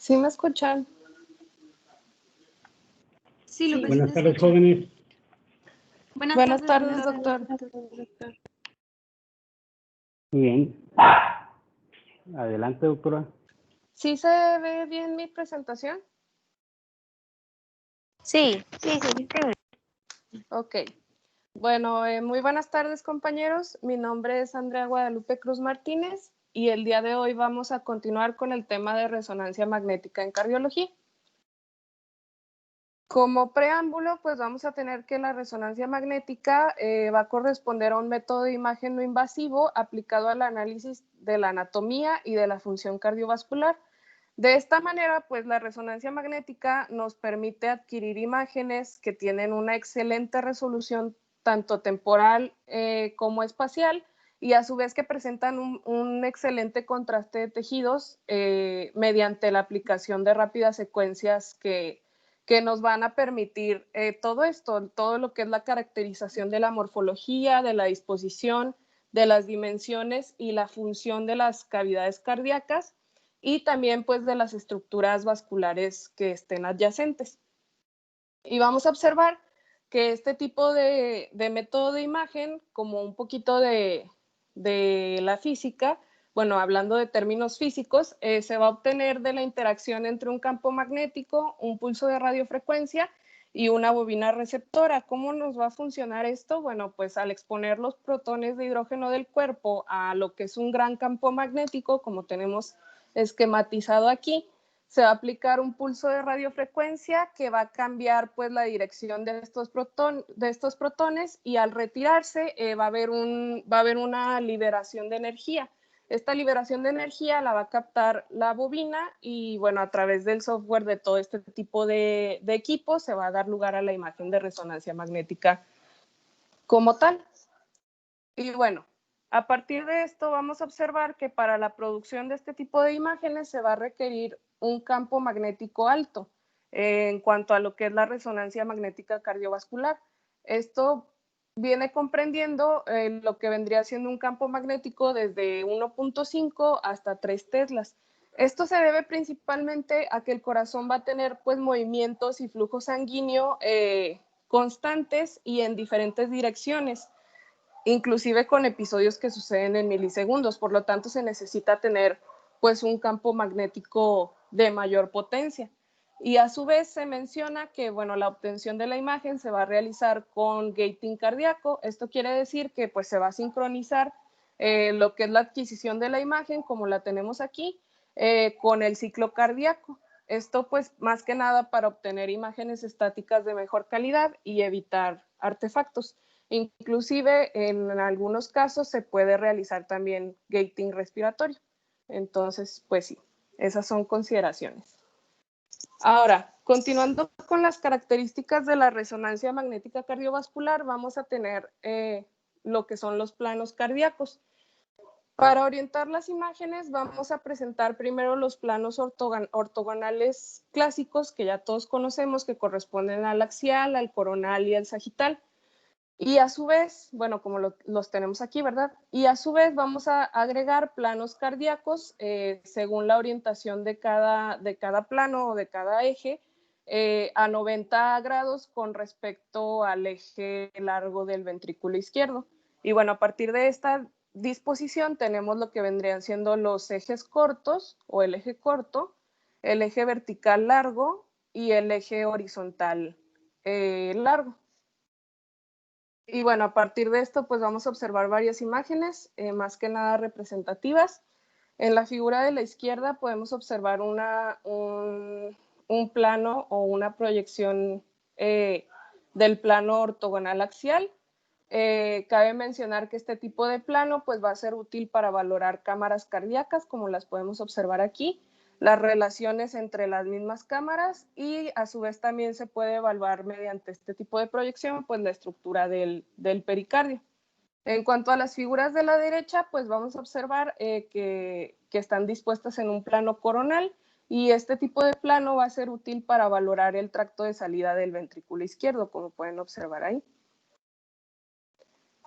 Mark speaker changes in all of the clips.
Speaker 1: ¿Sí me escuchan?
Speaker 2: Sí, Lupe,
Speaker 3: Buenas
Speaker 2: sí te
Speaker 3: tardes,
Speaker 2: escucho.
Speaker 3: jóvenes.
Speaker 1: Buenas tardes, doctor.
Speaker 3: Muy bien. Adelante, doctora.
Speaker 1: ¿Sí se ve bien mi presentación?
Speaker 2: Sí.
Speaker 1: Ok. Bueno, muy buenas tardes, compañeros. Mi nombre es Andrea Guadalupe Cruz Martínez y el día de hoy vamos a continuar con el tema de resonancia magnética en cardiología. Como preámbulo, pues vamos a tener que la resonancia magnética va a corresponder a un método de imagen no invasivo aplicado al análisis de la anatomía y de la función cardiovascular. De esta manera, pues la resonancia magnética nos permite adquirir imágenes que tienen una excelente resolución tanto temporal como espacial y a su vez que presentan un excelente contraste de tejidos mediante la aplicación de rápidas secuencias que nos van a permitir todo esto, todo lo que es la caracterización de la morfología, de la disposición, de las dimensiones y la función de las cavidades cardíacas y también pues de las estructuras vasculares que estén adyacentes. Y vamos a observar que este tipo de método de imagen, como un poquito de la física, bueno, hablando de términos físicos, se va a obtener de la interacción entre un campo magnético, un pulso de radiofrecuencia y una bobina receptora. ¿Cómo nos va a funcionar esto? Bueno, pues al exponer los protones de hidrógeno del cuerpo a lo que es un gran campo magnético, como tenemos esquematizado aquí, se va a aplicar un pulso de radiofrecuencia que va a cambiar pues la dirección de estos protones y al retirarse va a haber una liberación de energía. Esta liberación de energía la va a captar la bobina y bueno, a través del software de todo este tipo de equipos se va a dar lugar a la imagen de resonancia magnética como tal. Y bueno, a partir de esto vamos a observar que para la producción de este tipo de imágenes se va a requerir un campo magnético alto en cuanto a lo que es la resonancia magnética cardiovascular. Esto viene comprendiendo lo que vendría siendo un campo magnético desde 1.5 hasta 3 teslas. Esto se debe principalmente a que el corazón va a tener pues movimientos y flujo sanguíneo constantes y en diferentes direcciones, inclusive con episodios que suceden en milisegundos. Por lo tanto, se necesita tener pues un campo magnético de mayor potencia. Y a su vez se menciona que bueno, la obtención de la imagen se va a realizar con gating cardíaco. Esto quiere decir que pues se va a sincronizar lo que es la adquisición de la imagen, como la tenemos aquí, con el ciclo cardíaco. Esto pues más que nada para obtener imágenes estáticas de mejor calidad y evitar artefactos. Inclusive en algunos casos se puede realizar también gating respiratorio. Entonces, pues sí, esas son consideraciones. Ahora, continuando con las características de la resonancia magnética cardiovascular, vamos a tener lo que son los planos cardíacos. Para orientar las imágenes vamos a presentar primero los planos ortogonales clásicos que ya todos conocemos, que corresponden al axial, al coronal y al sagital. Y a su vez, bueno, como los tenemos aquí, ¿verdad? Y a su vez vamos a agregar planos cardíacos según la orientación de cada plano o de cada eje a 90 grados con respecto al eje largo del ventrículo izquierdo. Y bueno, a partir de esta disposición tenemos lo que vendrían siendo los ejes cortos o el eje corto, el eje vertical largo y el eje horizontal largo. Y bueno, a partir de esto, pues vamos a observar varias imágenes, más que nada representativas. En la figura de la izquierda podemos observar un plano o una proyección del plano ortogonal axial. Cabe mencionar que este tipo de plano pues, va a ser útil para valorar cámaras cardíacas, como las podemos observar aquí, las relaciones entre las mismas cámaras y a su vez también se puede evaluar mediante este tipo de proyección pues la estructura del pericardio. En cuanto a las figuras de la derecha, pues vamos a observar que están dispuestas en un plano coronal y este tipo de plano va a ser útil para valorar el tracto de salida del ventrículo izquierdo, como pueden observar ahí.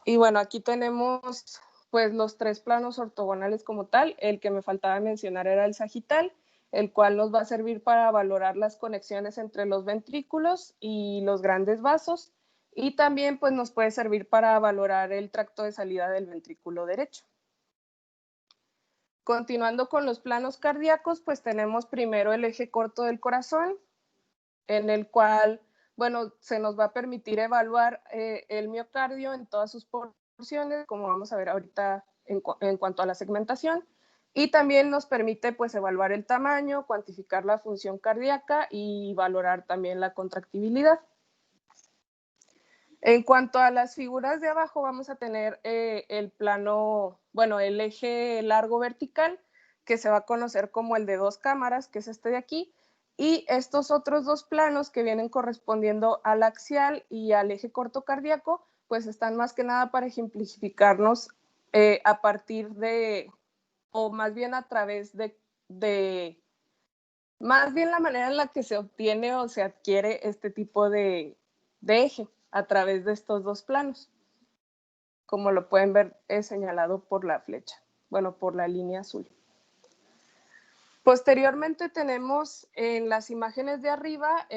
Speaker 1: Y bueno, aquí tenemos pues los tres planos ortogonales como tal. El que me faltaba mencionar era el sagital. el cual nos va a servir para valorar las conexiones entre los ventrículos y los grandes vasos, y también pues, nos puede servir para valorar el tracto de salida del ventrículo derecho. Continuando con los planos cardíacos, pues tenemos primero el eje corto del corazón, en el cual, bueno, se nos va a permitir evaluar el miocardio en todas sus porciones, como vamos a ver ahorita en cuanto a la segmentación, y también nos permite pues evaluar el tamaño, cuantificar la función cardíaca y valorar también la contractibilidad. En cuanto a las figuras de abajo, vamos a tener el plano, bueno, el eje largo vertical, que se va a conocer como el de 2 cámaras, que es este de aquí, y estos otros 2 planos que vienen correspondiendo al axial y al eje corto cardíaco, pues están más que nada para ejemplificarnos a partir de, o más bien a través de, más bien la manera en la que se obtiene o se adquiere este tipo de eje a través de estos 2 planos, como lo pueden ver señalado por la flecha, bueno, por la línea azul. Posteriormente tenemos en las imágenes de arriba,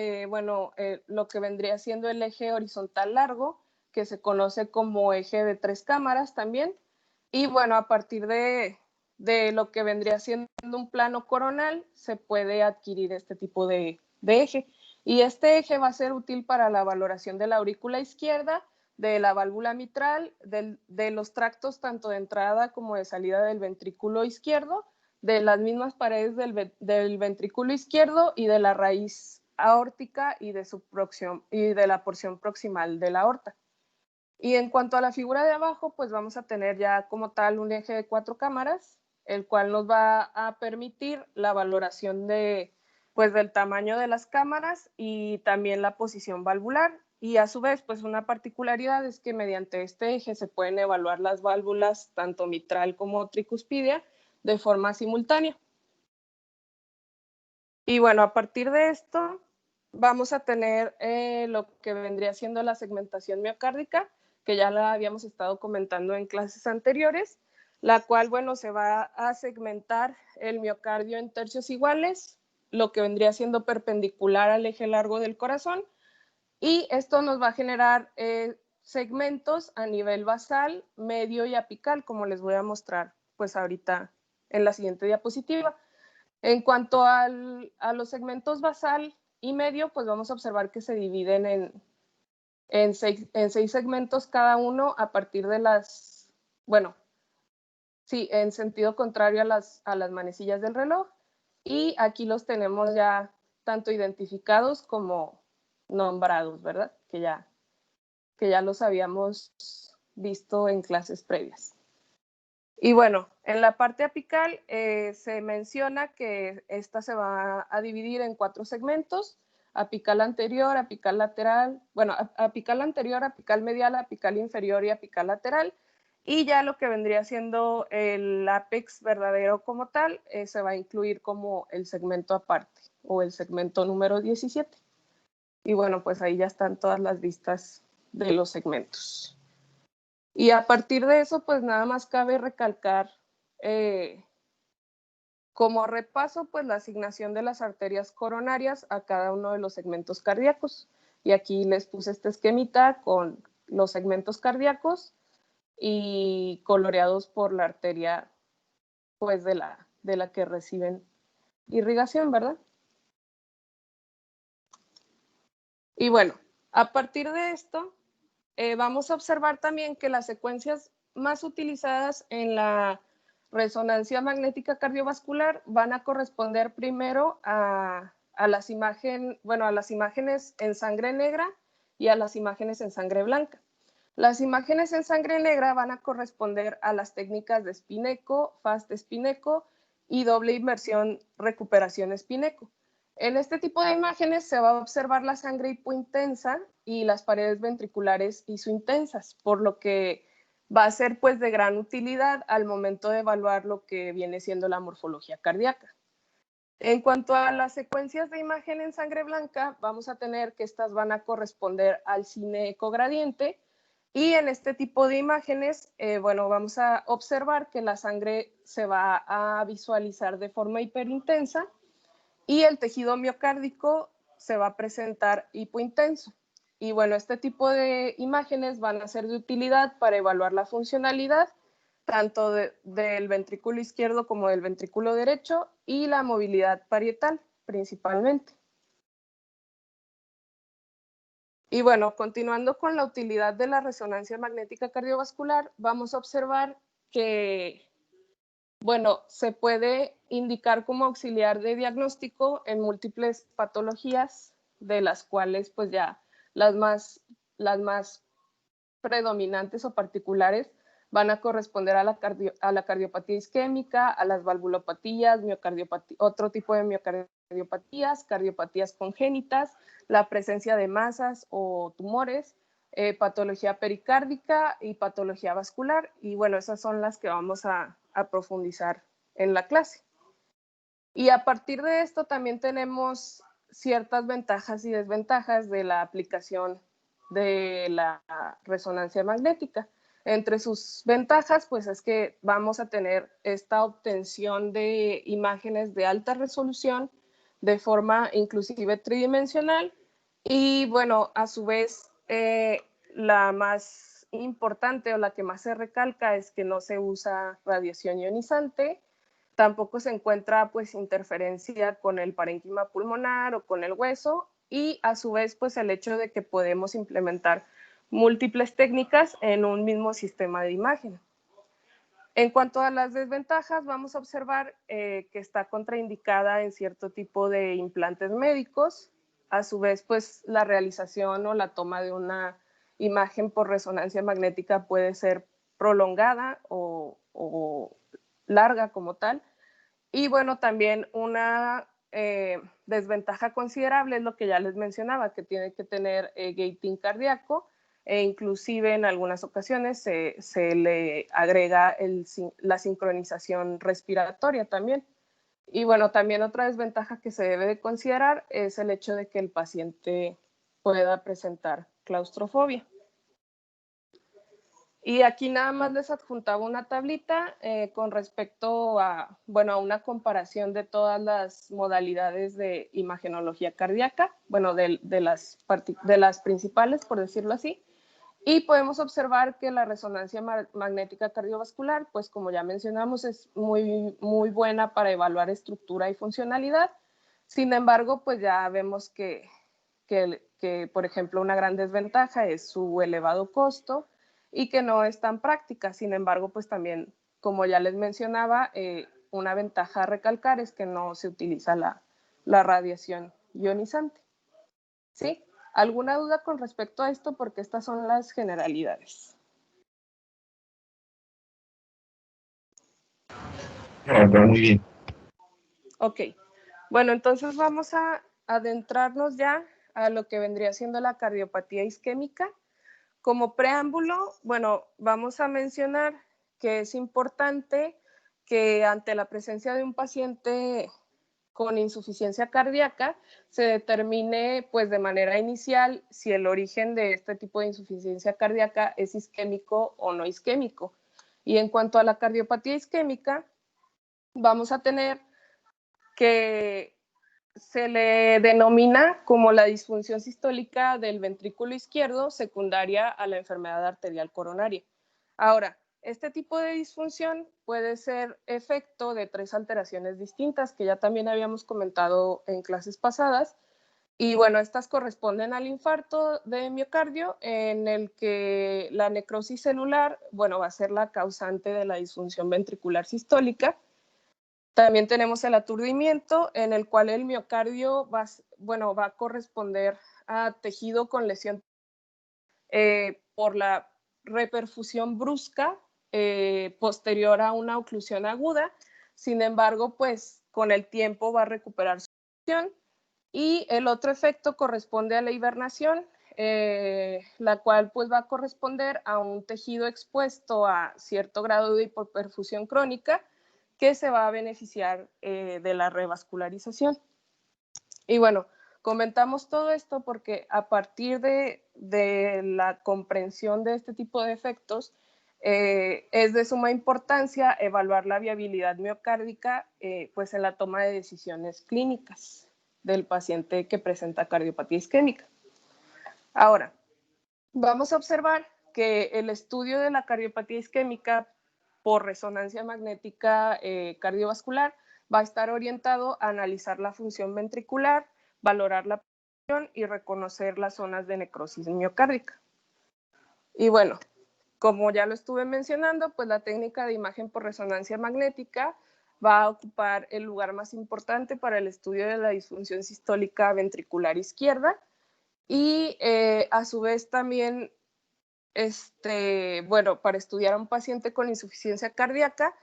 Speaker 1: lo que vendría siendo el eje horizontal largo, que se conoce como eje de 3 cámaras también, y bueno, a partir de lo que vendría siendo un plano coronal, se puede adquirir este tipo de eje. Y este eje va a ser útil para la valoración de la aurícula izquierda, de la válvula mitral, de los tractos tanto de entrada como de salida del ventrículo izquierdo, de las mismas paredes del ventrículo izquierdo y de la raíz aórtica y de la porción proximal de la aorta. Y en cuanto a la figura de abajo, pues vamos a tener ya como tal un eje de 4 cámaras, el cual nos va a permitir la valoración pues, del tamaño de las cámaras y también la posición valvular. Y a su vez, pues una particularidad es que mediante este eje se pueden evaluar las válvulas, tanto mitral como tricuspidia, de forma simultánea. Y bueno, a partir de esto vamos a tener lo que vendría siendo la segmentación miocárdica, que ya la habíamos estado comentando en clases anteriores, la cual, bueno, se va a segmentar el miocardio en tercios iguales, lo que vendría siendo perpendicular al eje largo del corazón, y esto nos va a generar segmentos a nivel basal, medio y apical, como les voy a mostrar pues ahorita en la siguiente diapositiva. En cuanto a los segmentos basal y medio, pues vamos a observar que se dividen en 6 segmentos cada uno a partir de las, bueno, sí, en sentido contrario a las manecillas del reloj. Y aquí los tenemos ya tanto identificados como nombrados, ¿verdad? Que ya los habíamos visto en clases previas. Y bueno, en la parte apical se menciona que esta se va a dividir en 4 segmentos: apical anterior, apical lateral, bueno, apical anterior, apical medial, apical inferior y apical lateral. Y ya lo que vendría siendo el ápex verdadero como tal, se va a incluir como el segmento aparte o el segmento número 17. Y bueno, pues ahí ya están todas las vistas de los segmentos. Y a partir de eso, pues nada más cabe recalcar como repaso, pues la asignación de las arterias coronarias a cada uno de los segmentos cardíacos. Y aquí les puse este esquemita con los segmentos cardíacos y coloreados por la arteria, pues de la que reciben irrigación, ¿verdad? Y bueno, a partir de esto, vamos a observar también que las secuencias más utilizadas en la resonancia magnética cardiovascular van a corresponder primero a las imágenes en sangre negra y a las imágenes en sangre blanca. Las imágenes en sangre negra van a corresponder a las técnicas de Spinecco, Fast Spinecco y doble inversión recuperación Spinecco. En este tipo de imágenes se va a observar la sangre hipointensa y las paredes ventriculares isointensas, por lo que va a ser pues de gran utilidad al momento de evaluar lo que viene siendo la morfología cardíaca. En cuanto a las secuencias de imagen en sangre blanca, vamos a tener que estas van a corresponder al cine ecogradiente, y en este tipo de imágenes, vamos a observar que la sangre se va a visualizar de forma hiperintensa y el tejido miocárdico se va a presentar hipointenso. Y bueno, este tipo de imágenes van a ser de utilidad para evaluar la funcionalidad tanto del ventrículo izquierdo como del ventrículo derecho y la movilidad parietal principalmente. Y bueno, continuando con la utilidad de la resonancia magnética cardiovascular, vamos a observar que, bueno, se puede indicar como auxiliar de diagnóstico en múltiples patologías, de las cuales pues ya las más predominantes o particulares van a corresponder a la cardiopatía isquémica, a las valvulopatías, otro tipo de miocardiopatías, cardiopatías congénitas, la presencia de masas o tumores, patología pericárdica y patología vascular. Y bueno, esas son las que vamos a profundizar en la clase. Y a partir de esto también tenemos ciertas ventajas y desventajas de la aplicación de la resonancia magnética. Entre sus ventajas, pues es que vamos a tener esta obtención de imágenes de alta resolución de forma inclusive tridimensional y bueno, a su vez, la más importante o la que más se recalca es que no se usa radiación ionizante. Tampoco se encuentra pues interferencia con el parénquima pulmonar o con el hueso y a su vez pues el hecho de que podemos implementar múltiples técnicas en un mismo sistema de imagen. En cuanto a las desventajas, vamos a observar que está contraindicada en cierto tipo de implantes médicos. A su vez, pues la realización o la toma de una imagen por resonancia magnética puede ser prolongada o larga como tal. Y bueno, también una desventaja considerable es lo que ya les mencionaba, que tiene que tener gating cardíaco e inclusive en algunas ocasiones se le agrega la sincronización respiratoria también. Y bueno, también otra desventaja que se debe de considerar es el hecho de que el paciente pueda presentar claustrofobia. Y aquí nada más les adjuntaba una tablita con respecto a, bueno, a una comparación de todas las modalidades de imagenología cardíaca, bueno, de las principales, por decirlo así. Y podemos observar que la resonancia magnética cardiovascular, pues como ya mencionamos, es muy buena para evaluar estructura y funcionalidad. Sin embargo, pues ya vemos que, por ejemplo, una gran desventaja es su elevado costo y que no es tan práctica. Sin embargo, pues también, como ya les mencionaba, una ventaja a recalcar es que no se utiliza la radiación ionizante. ¿Sí? ¿Alguna duda con respecto a esto? Porque estas son las generalidades.
Speaker 2: Muy bien.
Speaker 1: Ok. Bueno, entonces vamos a adentrarnos ya a lo que vendría siendo la cardiopatía isquémica. Como preámbulo, bueno, vamos a mencionar que es importante que ante la presencia de un paciente con insuficiencia cardíaca se determine pues de manera inicial si el origen de este tipo de insuficiencia cardíaca es isquémico o no isquémico. Y en cuanto a la cardiopatía isquémica, vamos a tener que se le denomina como la disfunción sistólica del ventrículo izquierdo secundaria a la enfermedad arterial coronaria. Ahora, este tipo de disfunción puede ser efecto de 3 alteraciones distintas que ya también habíamos comentado en clases pasadas. Y bueno, estas corresponden al infarto de miocardio en el que la necrosis celular, bueno, va a ser la causante de la disfunción ventricular sistólica. También tenemos el aturdimiento, en el cual el miocardio va a corresponder a tejido con lesión por la reperfusión brusca posterior a una oclusión aguda. Sin embargo, pues con el tiempo va a recuperar su función. Y el otro efecto corresponde a la hibernación, la cual pues va a corresponder a un tejido expuesto a cierto grado de hipoperfusión crónica, que se va a beneficiar de la revascularización. Y bueno, comentamos todo esto porque a partir de la comprensión de este tipo de efectos, es de suma importancia evaluar la viabilidad miocárdica pues en la toma de decisiones clínicas del paciente que presenta cardiopatía isquémica. Ahora, vamos a observar que el estudio de la cardiopatía isquémica por resonancia magnética cardiovascular va a estar orientado a analizar la función ventricular, valorar la presión y reconocer las zonas de necrosis miocárdica. Y bueno, como ya lo estuve mencionando, pues la técnica de imagen por resonancia magnética va a ocupar el lugar más importante para el estudio de la disfunción sistólica ventricular izquierda y a su vez también, bueno, para estudiar a un paciente con insuficiencia cardíaca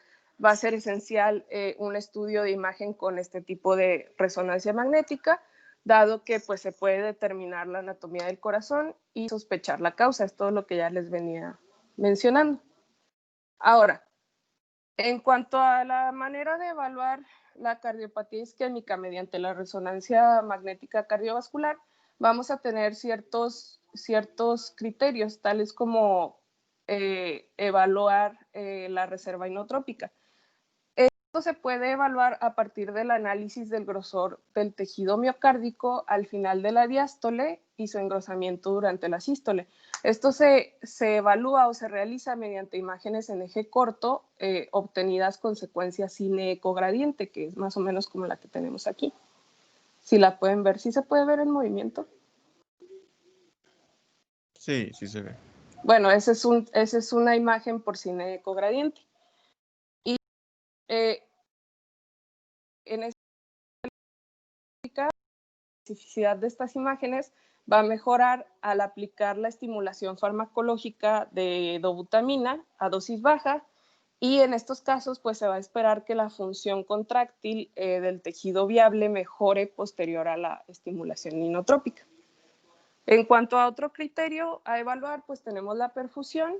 Speaker 1: va a ser esencial un estudio de imagen con este tipo de resonancia magnética, dado que pues, se puede determinar la anatomía del corazón y sospechar la causa. Es todo lo que ya les venía mencionando. Ahora, en cuanto a la manera de evaluar la cardiopatía isquémica mediante la resonancia magnética cardiovascular, vamos a tener ciertos criterios, tales como evaluar la reserva inotrópica. Esto se puede evaluar a partir del análisis del grosor del tejido miocárdico al final de la diástole y su engrosamiento durante la sístole. Esto se evalúa o se realiza mediante imágenes en eje corto obtenidas con secuencia cine-ecogradiente, que es más o menos como la que tenemos aquí. Si la pueden ver, ¿sí se puede ver en movimiento?
Speaker 3: Sí, sí se ve.
Speaker 1: Bueno, esa es una imagen por cine-ecogradiente. Y en esta especificidad de estas imágenes va a mejorar al aplicar la estimulación farmacológica de dobutamina a dosis baja, y en estos casos pues se va a esperar que la función contráctil del tejido viable mejore posterior a la estimulación inotrópica. En cuanto a otro criterio a evaluar, pues tenemos la perfusión,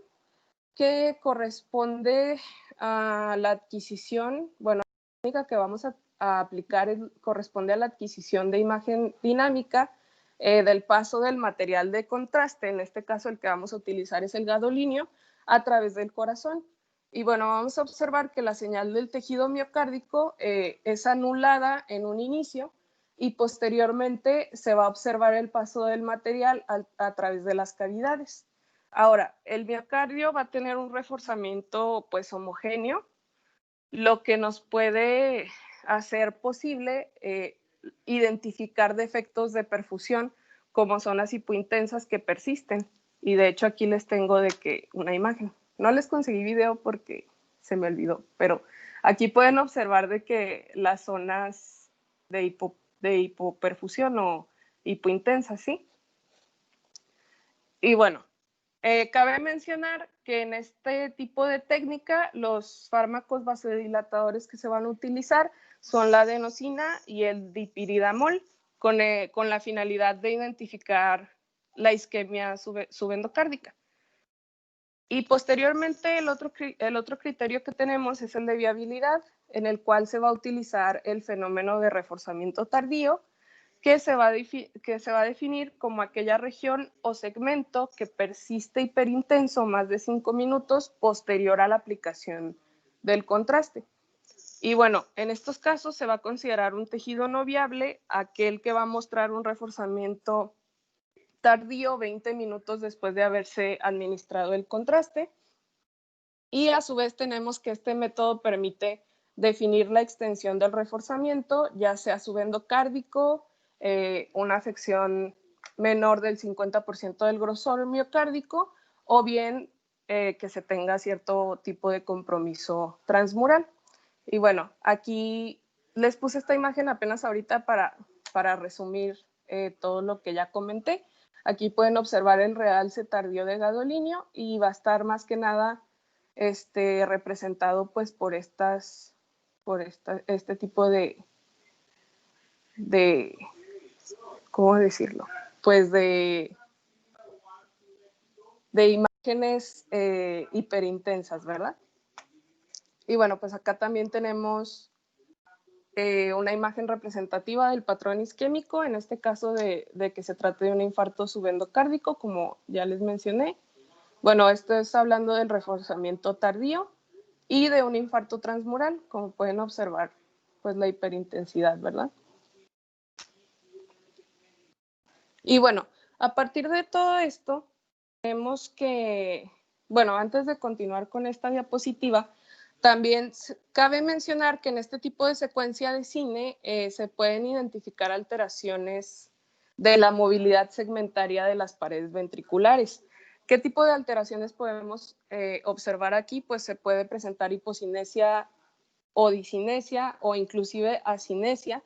Speaker 1: que corresponde a la adquisición, bueno, la técnica que vamos a aplicar corresponde a la adquisición de imagen dinámica del paso del material de contraste. En este caso el que vamos a utilizar es el gadolinio a través del corazón. Y bueno, vamos a observar que la señal del tejido miocárdico es anulada en un inicio y posteriormente se va a observar el paso del material a través de las cavidades. Ahora, el miocardio va a tener un reforzamiento pues homogéneo, lo que nos puede hacer posible identificar defectos de perfusión como zonas hipointensas que persisten. Y de hecho aquí les tengo una imagen. No les conseguí video porque se me olvidó, pero aquí pueden observar de que las zonas de hipoperfusión o hipointensas, ¿sí? Y bueno, cabe mencionar que en este tipo de técnica los fármacos vasodilatadores que se van a utilizar son la adenosina y el dipiridamol con la finalidad de identificar la isquemia subendocárdica. Y posteriormente el otro criterio que tenemos es el de viabilidad, en el cual se va a utilizar el fenómeno de reforzamiento tardío, que se va a definir como aquella región o segmento que persiste hiperintenso más de 5 minutos posterior a la aplicación del contraste. Y bueno, en estos casos se va a considerar un tejido no viable aquel que va a mostrar un reforzamiento tardío 20 minutos después de haberse administrado el contraste. Y a su vez tenemos que este método permite definir la extensión del reforzamiento, ya sea subendocárdico, una afección menor del 50% del grosor miocárdico, o bien que se tenga cierto tipo de compromiso transmural. Y bueno, aquí les puse esta imagen apenas ahorita para resumir todo lo que ya comenté. Aquí pueden observar el realce tardío de gadolinio y va a estar más que nada representado pues por este tipo de, ¿cómo decirlo? Pues de imágenes hiperintensas, ¿verdad? Y bueno, pues acá también tenemos una imagen representativa del patrón isquémico, en este caso de que se trate de un infarto subendocárdico, como ya les mencioné. Bueno, esto es hablando del reforzamiento tardío y de un infarto transmural, como pueden observar, pues la hiperintensidad, ¿verdad? Y bueno, a partir de todo esto, vemos que, bueno, antes de continuar con esta diapositiva, también cabe mencionar que en este tipo de secuencia de cine se pueden identificar alteraciones de la movilidad segmentaria de las paredes ventriculares. ¿Qué tipo de alteraciones podemos observar aquí? Pues se puede presentar hipocinesia o discinesia o inclusive acinesia,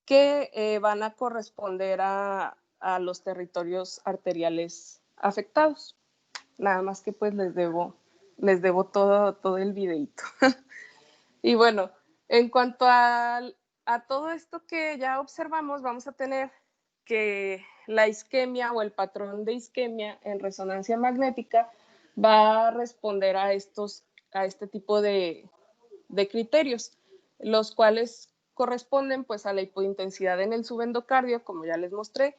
Speaker 1: que van a corresponder a los territorios arteriales afectados. Nada más que pues les debo todo el videito. Y bueno, en cuanto a todo esto que ya observamos, vamos a tener que la isquemia o el patrón de isquemia en resonancia magnética va a responder a este tipo de criterios, los cuales corresponden pues a la hipointensidad en el subendocardio, como ya les mostré,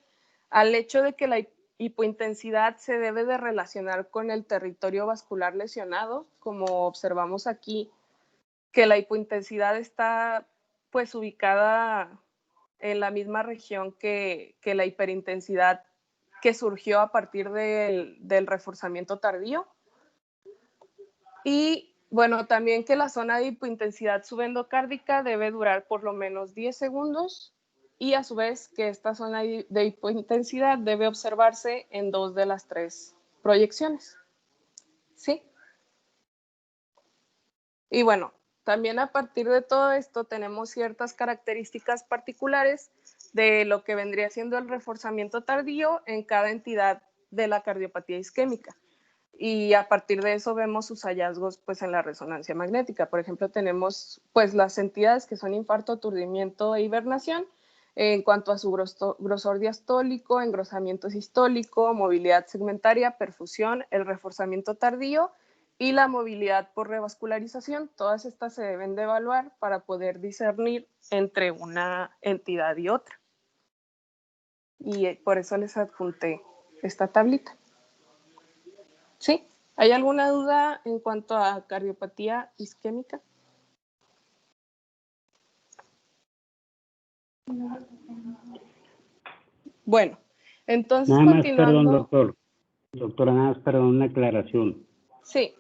Speaker 1: al hecho de que la hipointensidad se debe de relacionar con el territorio vascular lesionado, como observamos aquí, que la hipointensidad está pues ubicada en la misma región que la hiperintensidad que surgió a partir del reforzamiento tardío. Y bueno, también que la zona de hipointensidad subendocárdica debe durar por lo menos 10 segundos y a su vez que esta zona de hipointensidad debe observarse en 2 de las 3 proyecciones. ¿Sí? Y bueno, también a partir de todo esto tenemos ciertas características particulares de lo que vendría siendo el reforzamiento tardío en cada entidad de la cardiopatía isquémica. Y a partir de eso vemos sus hallazgos pues, en la resonancia magnética. Por ejemplo, tenemos pues, las entidades que son infarto, aturdimiento e hibernación en cuanto a su grosor diastólico, engrosamiento sistólico, movilidad segmentaria, perfusión, el reforzamiento tardío y la movilidad por revascularización. Todas estas se deben de evaluar para poder discernir entre una entidad y otra. Y por eso les adjunté esta tablita. ¿Sí? ¿Hay alguna duda en cuanto a cardiopatía isquémica? Bueno, entonces
Speaker 3: Nada más,
Speaker 1: continuando.
Speaker 3: perdón, doctor. Doctora, nada más, perdón, una aclaración.
Speaker 1: Sí.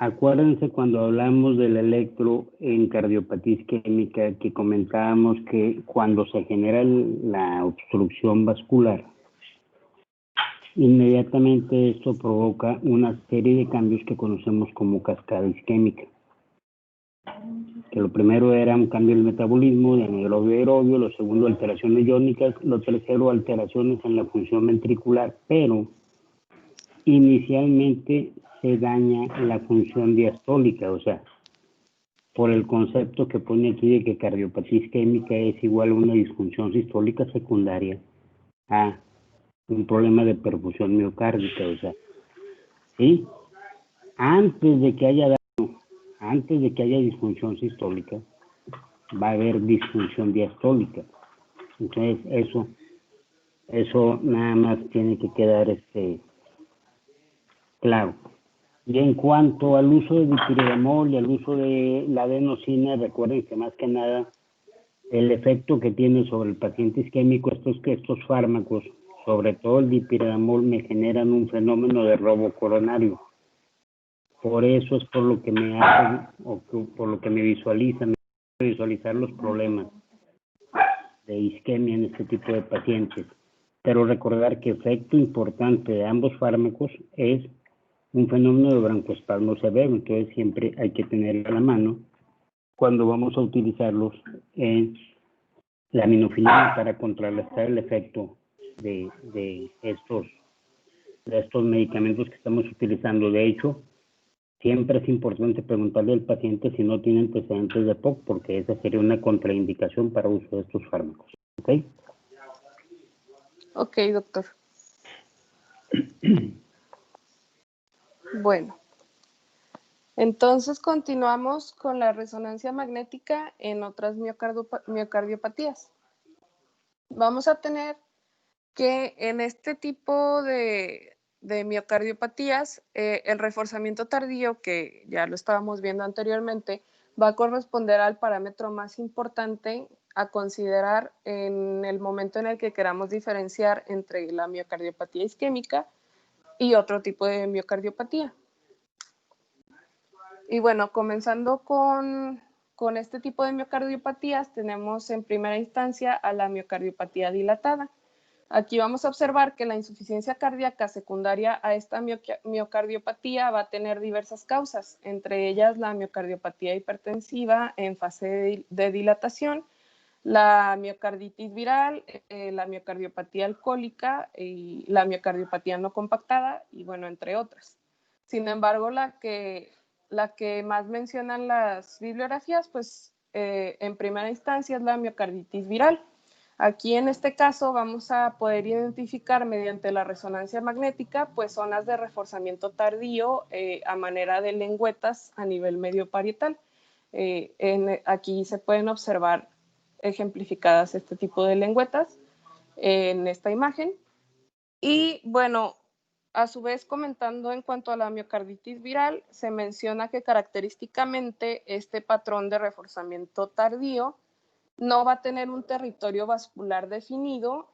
Speaker 3: Acuérdense cuando hablamos del electro en cardiopatía isquémica que comentábamos que cuando se genera la obstrucción vascular, inmediatamente esto provoca una serie de cambios que conocemos como cascada isquémica. Que lo primero era un cambio en el metabolismo de anaerobio a aerobio, lo segundo alteraciones iónicas, lo tercero alteraciones en la función ventricular, pero inicialmente se daña la función diastólica, o sea, por el concepto que pone aquí de que cardiopatía isquémica es igual a una disfunción sistólica secundaria a un problema de perfusión miocárdica, o sea, ¿sí? Antes de que haya disfunción sistólica, va a haber disfunción diastólica. Entonces, eso nada más tiene que quedar claro. Y en cuanto al uso de dipyridamol y al uso de la adenosina, recuerden que más que nada el efecto que tiene sobre el paciente isquémico estos fármacos, sobre todo el dipyridamol, me generan un fenómeno de robo coronario. Por eso es por lo que me hacen, o por lo que me visualizan visualizar los problemas de isquemia en este tipo de pacientes. Pero recordar que efecto importante de ambos fármacos es un fenómeno de broncoespasmo severo, entonces siempre hay que tener a la mano cuando vamos a utilizarlos en la aminofilina para contrarrestar el efecto de estos medicamentos que estamos utilizando. De hecho, siempre es importante preguntarle al paciente si no tiene antecedentes de POC, porque esa sería una contraindicación para uso de estos fármacos. ¿Ok?
Speaker 1: Ok, doctor. Bueno, entonces continuamos con la resonancia magnética en otras miocardiopatías. Vamos a tener que en este tipo de miocardiopatías, el reforzamiento tardío, que ya lo estábamos viendo anteriormente, va a corresponder al parámetro más importante a considerar en el momento en el que queramos diferenciar entre la miocardiopatía isquémica y otro tipo de miocardiopatía. Y bueno, comenzando con este tipo de miocardiopatías, tenemos en primera instancia a la miocardiopatía dilatada. Aquí vamos a observar que la insuficiencia cardíaca secundaria a esta miocardiopatía va a tener diversas causas, entre ellas la miocardiopatía hipertensiva en fase de dilatación, la miocarditis viral, la miocardiopatía alcohólica y la miocardiopatía no compactada, y bueno, entre otras. Sin embargo, la que más mencionan las bibliografías, pues en primera instancia es la miocarditis viral. Aquí en este caso vamos a poder identificar mediante la resonancia magnética pues zonas de reforzamiento tardío a manera de lengüetas a nivel medio parietal. Aquí se pueden observar ejemplificadas este tipo de lengüetas en esta imagen. Y bueno, a su vez comentando en cuanto a la miocarditis viral, se menciona que característicamente este patrón de reforzamiento tardío no va a tener un territorio vascular definido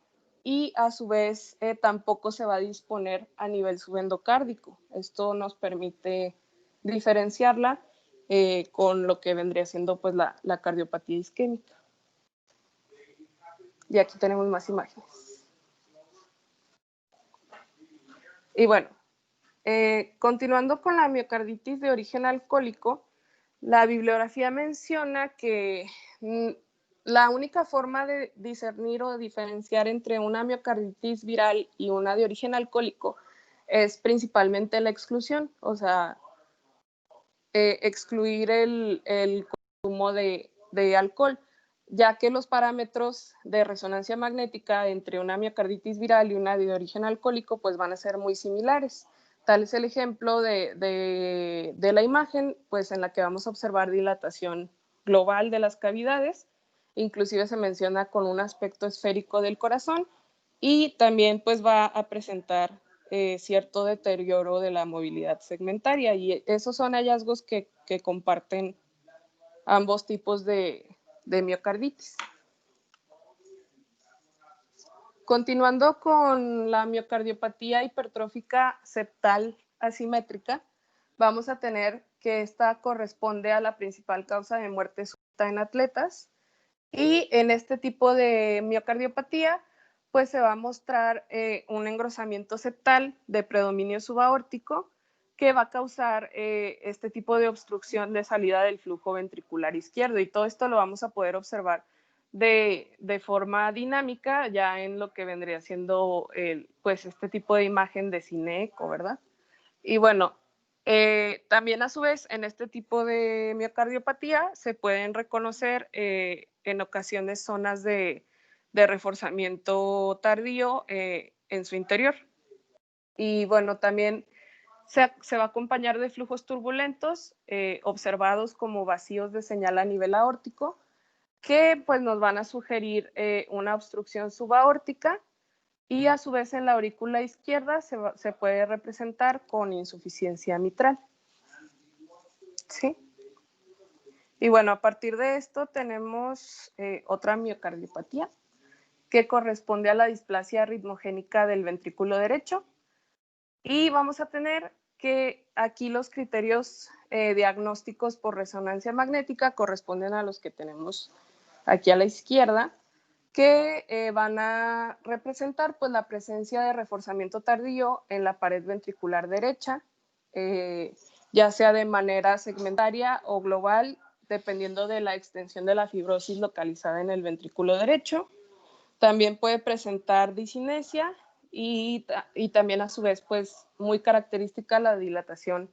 Speaker 1: y a su vez tampoco se va a disponer a nivel subendocárdico. Esto nos permite diferenciarla con lo que vendría siendo pues la cardiopatía isquémica. Y aquí tenemos más imágenes. Y bueno, continuando con la miocarditis de origen alcohólico, la bibliografía menciona que la única forma de discernir o diferenciar entre una miocarditis viral y una de origen alcohólico es principalmente la exclusión, o sea, excluir el consumo de alcohol, ya que los parámetros de resonancia magnética entre una miocarditis viral y una de origen alcohólico pues van a ser muy similares. Tal es el ejemplo de la imagen, pues en la que vamos a observar dilatación global de las cavidades, inclusive se menciona con un aspecto esférico del corazón y también pues va a presentar cierto deterioro de la movilidad segmentaria y esos son hallazgos que comparten ambos tipos de miocarditis. Continuando con la miocardiopatía hipertrófica septal asimétrica, vamos a tener que esta corresponde a la principal causa de muerte súbita en atletas y en este tipo de miocardiopatía pues se va a mostrar un engrosamiento septal de predominio subaórtico que va a causar este tipo de obstrucción de salida del flujo ventricular izquierdo y todo esto lo vamos a poder observar de forma dinámica ya en lo que vendría siendo pues este tipo de imagen de cine-eco, ¿verdad? Y bueno, también a su vez en este tipo de miocardiopatía se pueden reconocer en ocasiones zonas de reforzamiento tardío en su interior. Y bueno, también se va a acompañar de flujos turbulentos observados como vacíos de señal a nivel aórtico que pues nos van a sugerir una obstrucción subaórtica y a su vez en la aurícula izquierda se puede representar con insuficiencia mitral. ¿Sí? Y bueno, a partir de esto tenemos otra miocardiopatía que corresponde a la displasia ritmogénica del ventrículo derecho y vamos a tener que aquí los criterios diagnósticos por resonancia magnética corresponden a los que tenemos aquí a la izquierda, que van a representar pues, la presencia de reforzamiento tardío en la pared ventricular derecha, ya sea de manera segmentaria o global, dependiendo de la extensión de la fibrosis localizada en el ventrículo derecho. También puede presentar disinesia y también a su vez pues, muy característica la dilatación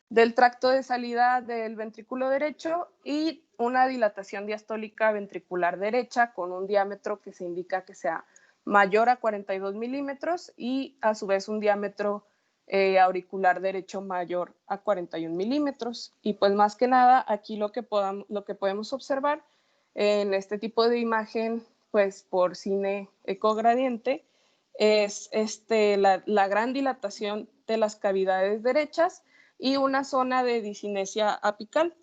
Speaker 1: del tracto de salida del ventrículo derecho y una dilatación diastólica ventricular derecha con un diámetro que se indica que sea mayor a 42 milímetros y a su vez un diámetro auricular derecho mayor a 41 milímetros. Y pues más que nada aquí lo que podemos observar en este tipo de imagen pues por cine ecogradiente es la gran dilatación de las cavidades derechas y una zona de disinesia apical.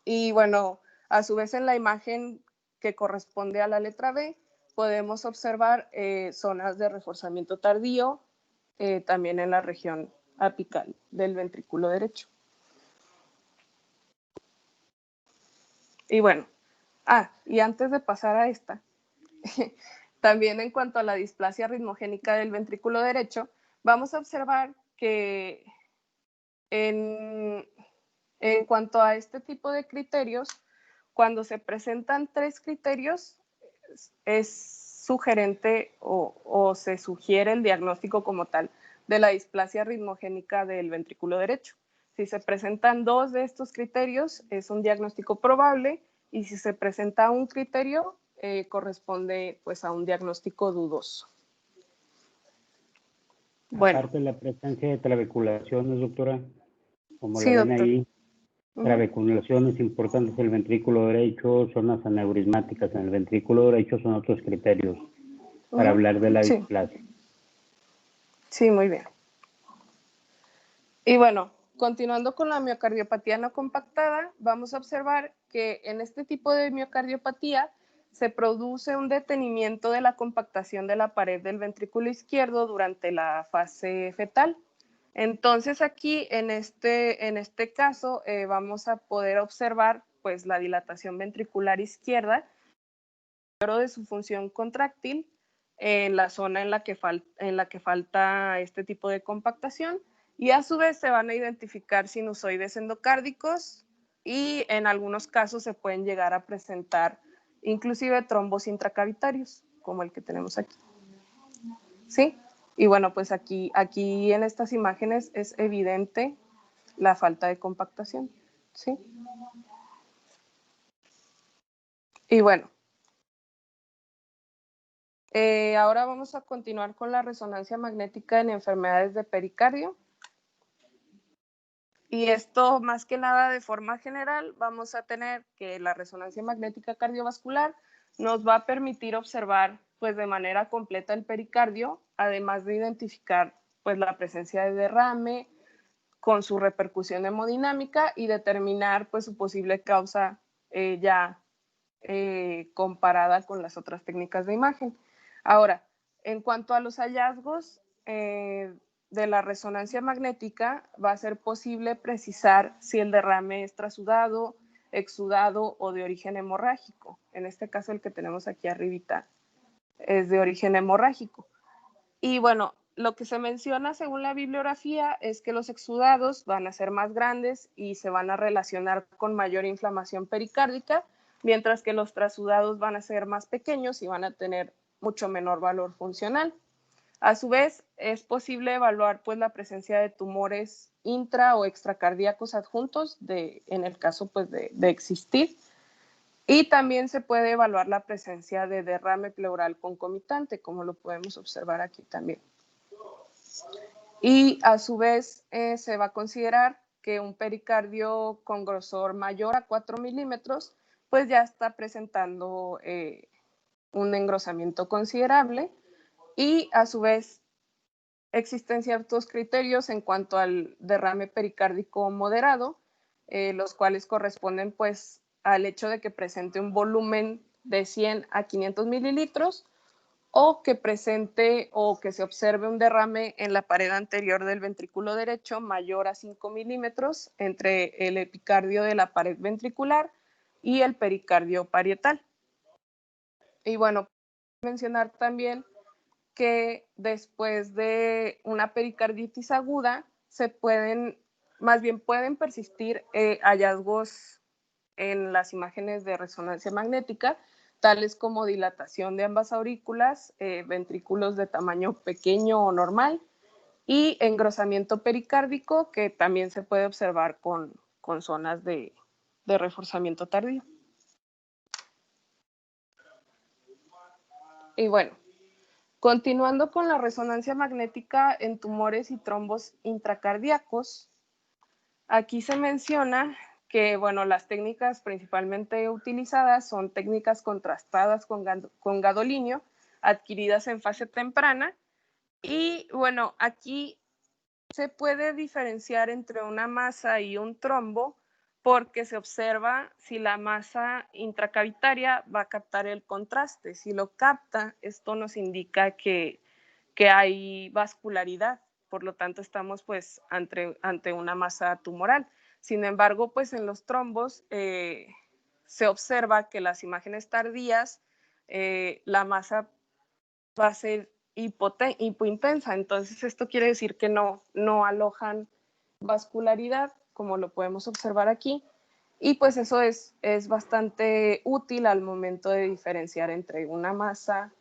Speaker 1: Y bueno, a su vez en la imagen que corresponde a la letra B, podemos observar zonas de reforzamiento tardío también en la región apical del ventrículo derecho. Y bueno, y antes de pasar a esta, también en cuanto a la displasia ritmogénica del ventrículo derecho, vamos a observar que en cuanto a este tipo de criterios, cuando se presentan 3 criterios, es sugerente o se sugiere el diagnóstico como tal de la displasia ritmogénica del ventrículo derecho. Si se presentan 2 de estos criterios, es un diagnóstico probable, y si se presenta un criterio, corresponde pues a un diagnóstico dudoso.
Speaker 3: Bueno. Aparte de la presencia de trabeculaciones, doctora, como
Speaker 1: sí,
Speaker 3: lo ven
Speaker 1: doctor.
Speaker 3: ahí, trabeculaciones importantes en el ventrículo derecho, zonas aneurismáticas en el ventrículo derecho son otros criterios para hablar de la displasia.
Speaker 1: Sí, muy bien. Y bueno, continuando con la miocardiopatía no compactada, vamos a observar que en este tipo de miocardiopatía se produce un detenimiento de la compactación de la pared del ventrículo izquierdo durante la fase fetal. Entonces aquí en este caso vamos a poder observar pues la dilatación ventricular izquierda de su función contráctil en la zona en la que falta este tipo de compactación, y a su vez se van a identificar sinusoides endocárdicos y en algunos casos se pueden llegar a presentar inclusive trombos intracavitarios como el que tenemos aquí. ¿Sí? Y bueno, pues aquí en estas imágenes es evidente la falta de compactación. ¿Sí? Y bueno, ahora vamos a continuar con la resonancia magnética en enfermedades de pericardio. Y esto, más que nada, de forma general, vamos a tener que la resonancia magnética cardiovascular nos va a permitir observar pues, de manera completa el pericardio, además de identificar pues, la presencia de derrame con su repercusión hemodinámica y determinar pues, su posible causa comparada con las otras técnicas de imagen. Ahora, en cuanto a los hallazgos de la resonancia magnética, va a ser posible precisar si el derrame es trasudado, exudado o de origen hemorrágico. En este caso, el que tenemos aquí arribita es de origen hemorrágico. Y bueno, lo que se menciona según la bibliografía es que los exudados van a ser más grandes y se van a relacionar con mayor inflamación pericárdica, mientras que los trasudados van a ser más pequeños y van a tener mucho menor valor funcional. A su vez, es posible evaluar pues, la presencia de tumores intra o extracardíacos adjuntos en el caso pues, de existir. Y también se puede evaluar la presencia de derrame pleural concomitante, como lo podemos observar aquí también. Y a su vez se va a considerar que un pericardio con grosor mayor a 4 milímetros pues ya está presentando un engrosamiento considerable, y a su vez existen ciertos criterios en cuanto al derrame pericárdico moderado, los cuales corresponden pues al hecho de que presente un volumen de 100 a 500 mililitros o que presente o que se observe un derrame en la pared anterior del ventrículo derecho mayor a 5 milímetros entre el epicardio de la pared ventricular y el pericardio parietal. Y bueno, mencionar también que después de una pericarditis aguda pueden persistir hallazgos en las imágenes de resonancia magnética, tales como dilatación de ambas aurículas, ventrículos de tamaño pequeño o normal y engrosamiento pericárdico, que también se puede observar con zonas de reforzamiento tardío. Y bueno, continuando con la resonancia magnética en tumores y trombos intracardíacos, aquí se menciona que, bueno, las técnicas principalmente utilizadas son técnicas contrastadas con gadolinio, adquiridas en fase temprana. Y bueno, aquí se puede diferenciar entre una masa y un trombo porque se observa si la masa intracavitaria va a captar el contraste. Si lo capta, esto nos indica que hay vascularidad, por lo tanto estamos pues ante una masa tumoral. Sin embargo, pues en los trombos se observa que las imágenes tardías, la masa va a ser hipointensa, entonces esto quiere decir que no alojan vascularidad, como lo podemos observar aquí, y pues eso es bastante útil al momento de diferenciar entre una masa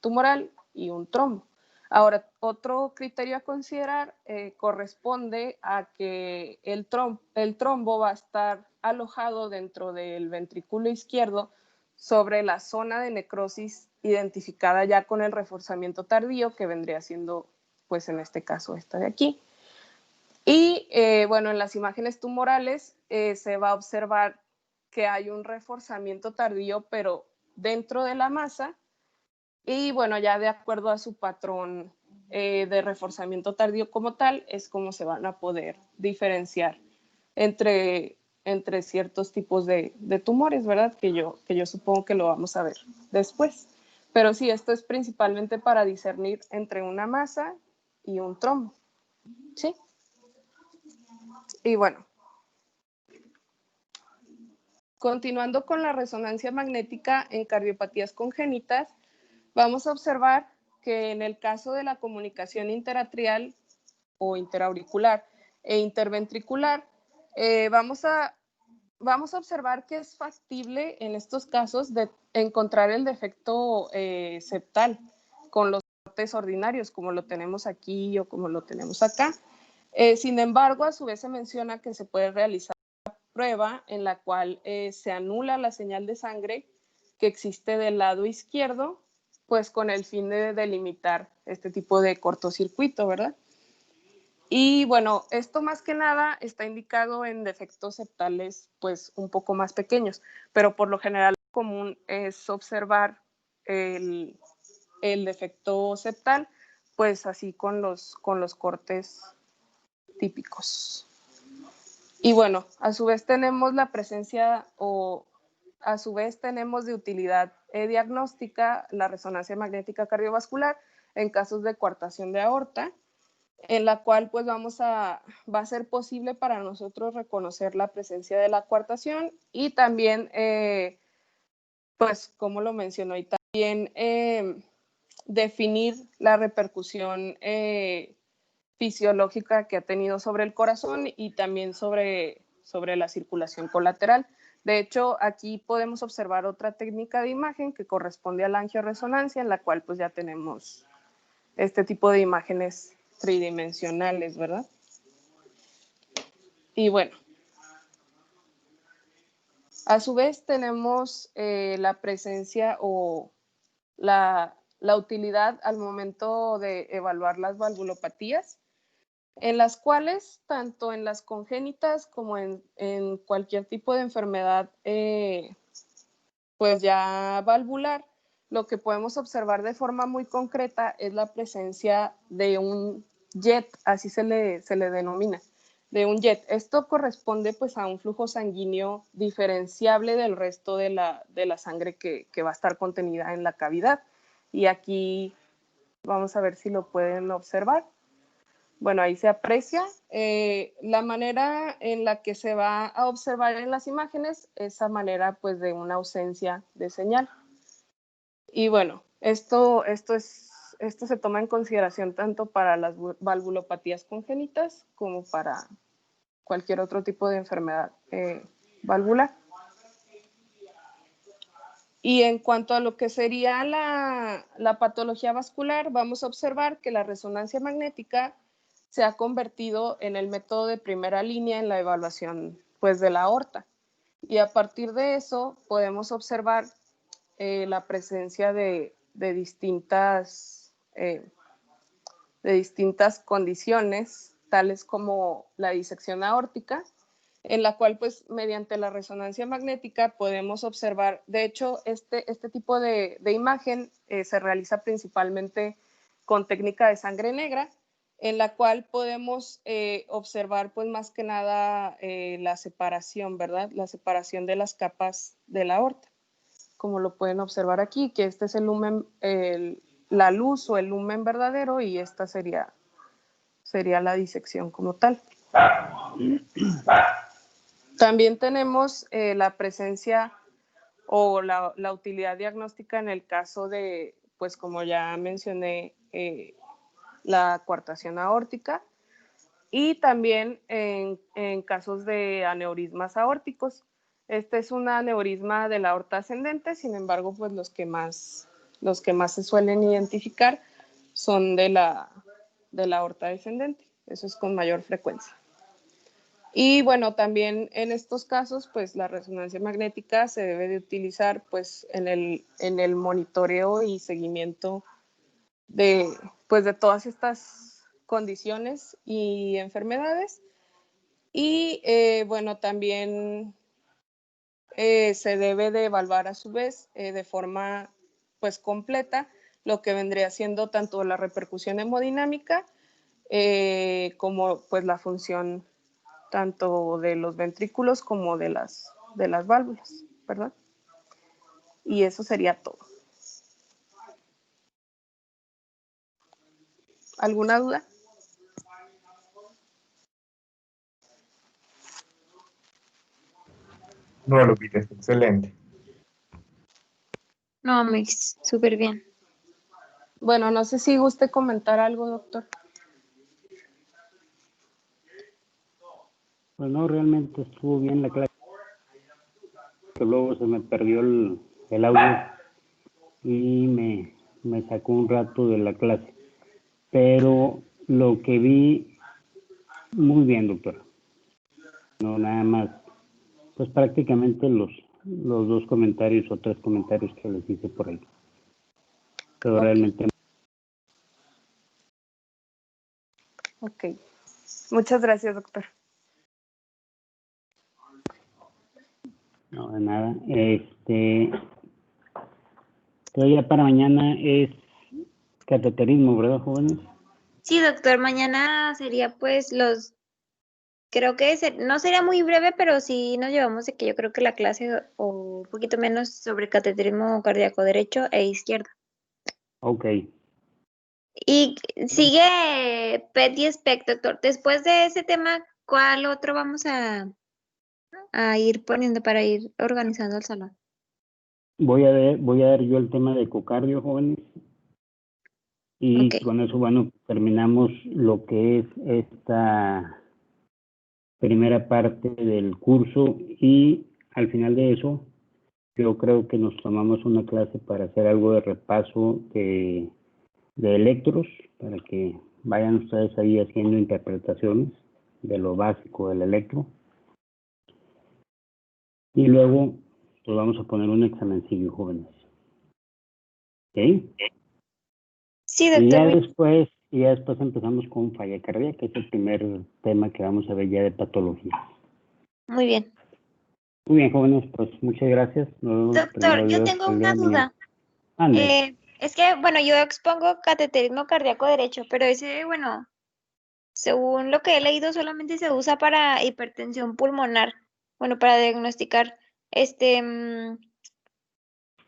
Speaker 1: tumoral y un trombo. Ahora, otro criterio a considerar corresponde a que el trombo va a estar alojado dentro del ventrículo izquierdo sobre la zona de necrosis identificada ya con el reforzamiento tardío, que vendría siendo, pues en este caso, esta de aquí. Y bueno, en las imágenes tumorales se va a observar que hay un reforzamiento tardío, pero dentro de la masa, y bueno, ya de acuerdo a su patrón de reforzamiento tardío como tal, es como se van a poder diferenciar entre ciertos tipos de tumores, ¿verdad? Que yo supongo que lo vamos a ver después. Pero sí, esto es principalmente para discernir entre una masa y un trombo, ¿sí? Y bueno, continuando con la resonancia magnética en cardiopatías congénitas, vamos a observar que en el caso de la comunicación interatrial o interauricular e interventricular, vamos a observar que es factible en estos casos de encontrar el defecto septal con los cortes ordinarios, como lo tenemos aquí o como lo tenemos acá. Sin embargo, a su vez se menciona que se puede realizar una prueba en la cual se anula la señal de sangre que existe del lado izquierdo, pues con el fin de delimitar este tipo de cortocircuito, ¿verdad? Y bueno, esto más que nada está indicado en defectos septales pues un poco más pequeños, pero por lo general lo común es observar el defecto septal pues así con los cortes típicos. Y bueno, a su vez tenemos la presencia a su vez tenemos de utilidad diagnóstica la resonancia magnética cardiovascular en casos de coartación de aorta, en la cual pues va a ser posible para nosotros reconocer la presencia de la coartación y también, pues como lo mencionó, y también definir la repercusión fisiológica que ha tenido sobre el corazón y también sobre la circulación colateral. De hecho, aquí podemos observar otra técnica de imagen que corresponde a la angioresonancia, en la cual pues ya tenemos este tipo de imágenes tridimensionales, ¿verdad? Y bueno, a su vez tenemos la presencia o la utilidad al momento de evaluar las valvulopatías, en las cuales, tanto en las congénitas como en cualquier tipo de enfermedad, pues ya valvular, lo que podemos observar de forma muy concreta es la presencia de un jet, así se le denomina, de un jet. Esto corresponde pues a un flujo sanguíneo diferenciable del resto de la sangre que va a estar contenida en la cavidad. Y aquí vamos a ver si lo pueden observar. Bueno, ahí se aprecia la manera en la que se va a observar en las imágenes, esa manera pues de una ausencia de señal. Y bueno, esto se toma en consideración tanto para las valvulopatías congénitas como para cualquier otro tipo de enfermedad valvular. Y en cuanto a lo que sería la patología vascular, vamos a observar que la resonancia magnética se ha convertido en el método de primera línea en la evaluación pues, de la aorta. Y a partir de eso podemos observar la presencia de distintas condiciones, tales como la disección aórtica, en la cual pues mediante la resonancia magnética podemos observar, de hecho este tipo de imagen se realiza principalmente con técnica de sangre negra, en la cual podemos observar pues más que nada la separación, ¿verdad? La separación de las capas de la aorta, como lo pueden observar aquí, que este es el lumen, la luz o el lumen verdadero, y esta sería la disección como tal. También tenemos la presencia o la utilidad diagnóstica en el caso de, pues como ya mencioné, la coartación aórtica, y también en casos de aneurismas aórticos. Este es un aneurisma de la aorta ascendente, sin embargo, pues los que más se suelen identificar son de la aorta descendente. Eso es con mayor frecuencia. Y bueno, también en estos casos, pues la resonancia magnética se debe de utilizar pues en el monitoreo y seguimiento de todas estas condiciones y enfermedades. Y bueno, también se debe de evaluar a su vez de forma pues completa lo que vendría siendo tanto la repercusión hemodinámica como pues la función tanto de los ventrículos como de las válvulas, ¿verdad? Y eso sería todo. ¿Alguna duda?
Speaker 2: No, Lupita, está excelente.
Speaker 4: No, Mix, súper bien.
Speaker 1: Bueno, no sé si guste comentar algo, doctor.
Speaker 3: Pues no, realmente estuvo bien la clase. Pero luego se me perdió el audio y me sacó un rato de la clase. Pero lo que vi, muy bien, doctor. No, nada más, pues prácticamente los 2 comentarios o 3 comentarios que les hice por ahí. Pero realmente...
Speaker 1: Ok. Muchas gracias, doctor.
Speaker 3: No, de nada. Todavía para mañana es cateterismo, ¿verdad, jóvenes?
Speaker 4: Sí, doctor, mañana sería pues creo que no sería muy breve, pero sí nos llevamos de que yo creo que la clase o un poquito menos sobre cateterismo cardíaco derecho e izquierdo.
Speaker 3: Ok.
Speaker 4: Y sigue PET y SPECT, doctor. Después de ese tema, ¿cuál otro vamos a ir poniendo para ir organizando el salón?
Speaker 3: Voy a ver yo el tema de ecocardio, jóvenes. Y
Speaker 4: Ok.
Speaker 3: con eso, bueno, terminamos lo que es esta primera parte del curso, y al final de eso, yo creo que nos tomamos una clase para hacer algo de repaso de electros, para que vayan ustedes ahí haciendo interpretaciones de lo básico del electro. Y luego, pues vamos a poner un examencillo, jóvenes. ¿Ok?
Speaker 4: Sí,
Speaker 3: Y ya
Speaker 4: doctor.
Speaker 3: después empezamos con falla cardíaca, que es el primer tema que vamos a ver ya de patología.
Speaker 4: Muy bien.
Speaker 3: Muy bien, jóvenes, pues muchas gracias. Nos vemos primero
Speaker 4: Doctor, yo
Speaker 3: Dios
Speaker 4: tengo
Speaker 3: el día
Speaker 4: una
Speaker 3: de mañana.
Speaker 4: duda.
Speaker 3: Ande.
Speaker 4: Es que, bueno, yo expongo cateterismo cardíaco derecho, pero ese, bueno, según lo que he leído, solamente se usa para hipertensión pulmonar. Bueno, para diagnosticar,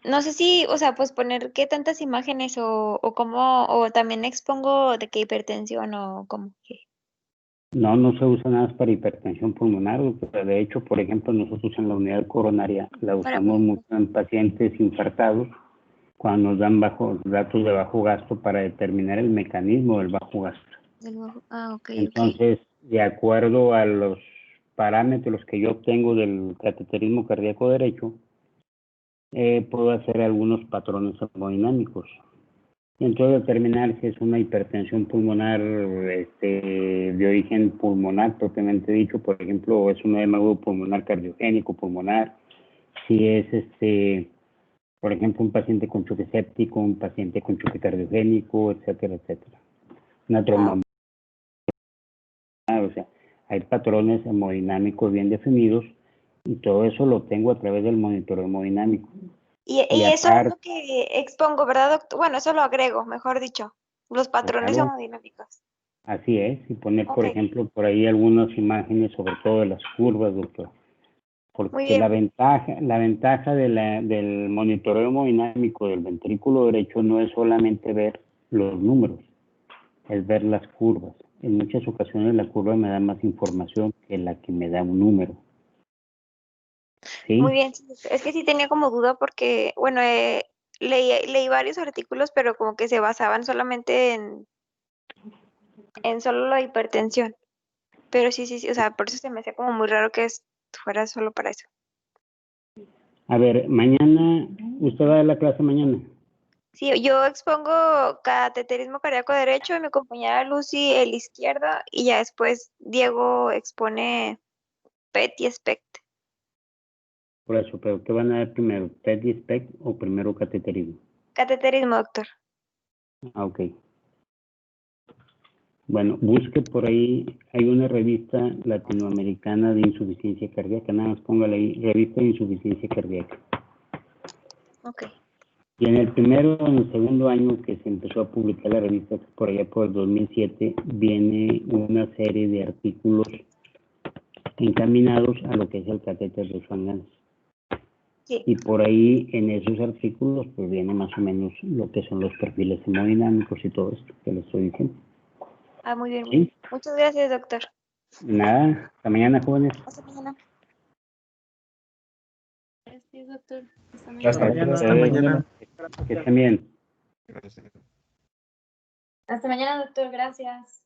Speaker 4: no sé si, o sea, pues poner qué tantas imágenes o cómo, o también expongo de qué hipertensión o cómo.
Speaker 3: No se usa nada más para hipertensión pulmonar, pero de hecho, por ejemplo, nosotros en la unidad coronaria la usamos mucho en pacientes infartados, cuando nos dan datos de bajo gasto para determinar el mecanismo del bajo gasto.
Speaker 4: Ok.
Speaker 3: Entonces, de acuerdo a los parámetros que yo obtengo del cateterismo cardíaco derecho, puedo hacer algunos patrones hemodinámicos. Y entonces determinar si es una hipertensión pulmonar de origen pulmonar propiamente dicho, por ejemplo, o es un edema agudo pulmonar cardiogénico pulmonar, si es por ejemplo, un paciente con choque séptico, un paciente con choque cardiogénico, etcétera, etcétera. Una tromboembolia, o sea, Hay patrones hemodinámicos bien definidos y todo eso lo obtengo a través del monitoreo hemodinámico.
Speaker 4: Y
Speaker 3: Y
Speaker 4: eso es
Speaker 3: aparte,
Speaker 4: lo que expongo, ¿verdad, doctor? Bueno, eso lo agrego, mejor dicho. Los patrones
Speaker 3: claro,
Speaker 4: hemodinámicos.
Speaker 3: así es, y poner, por
Speaker 4: Ok,
Speaker 3: ejemplo, por ahí algunas imágenes, sobre todo de las curvas, doctor.
Speaker 4: muy
Speaker 3: Porque
Speaker 4: bien.
Speaker 3: la ventaja del monitoreo hemodinámico del ventrículo derecho no es solamente ver los números, es ver las curvas. En muchas ocasiones la curva me da más información que la que me da un número.
Speaker 4: Muy
Speaker 3: ¿Sí?
Speaker 4: bien, sí, es que sí tenía como duda porque, bueno, leí varios artículos, pero como que se basaban solamente en solo la hipertensión. Pero sí, o sea, por eso se me hacía como muy raro que fuera solo para eso.
Speaker 3: A ver, mañana, ¿usted va a la clase mañana?
Speaker 4: Sí, yo expongo cateterismo cardíaco derecho y mi compañera Lucy el izquierdo y ya después Diego expone PET y SPECT.
Speaker 3: Por eso, pero ¿qué van a ver primero? ¿PET y SPECT o primero cateterismo?
Speaker 4: Cateterismo, doctor.
Speaker 3: Ah, ok. Bueno, busque por ahí, hay una revista latinoamericana de insuficiencia cardíaca, nada más póngale ahí, revista de insuficiencia cardíaca.
Speaker 4: Ok.
Speaker 3: Y en el primero o en el segundo año que se empezó a publicar la revista, por allá por el 2007, viene una serie de artículos encaminados a lo que es el catéter de Swan-Ganz.
Speaker 4: Sí.
Speaker 3: Y por ahí, en esos artículos, pues viene más o menos lo que son los perfiles hemodinámicos y todo esto que le estoy diciendo.
Speaker 4: Ah, muy bien, muy
Speaker 3: ¿Sí?
Speaker 4: bien. Muchas gracias, doctor.
Speaker 3: Nada, hasta mañana, jóvenes.
Speaker 4: Hasta mañana.
Speaker 1: Gracias, doctor. Hasta
Speaker 2: Hasta
Speaker 1: mañana.
Speaker 2: hasta mañana.
Speaker 3: Que estén bien.
Speaker 2: Gracias.
Speaker 4: Hasta mañana, doctor. Gracias.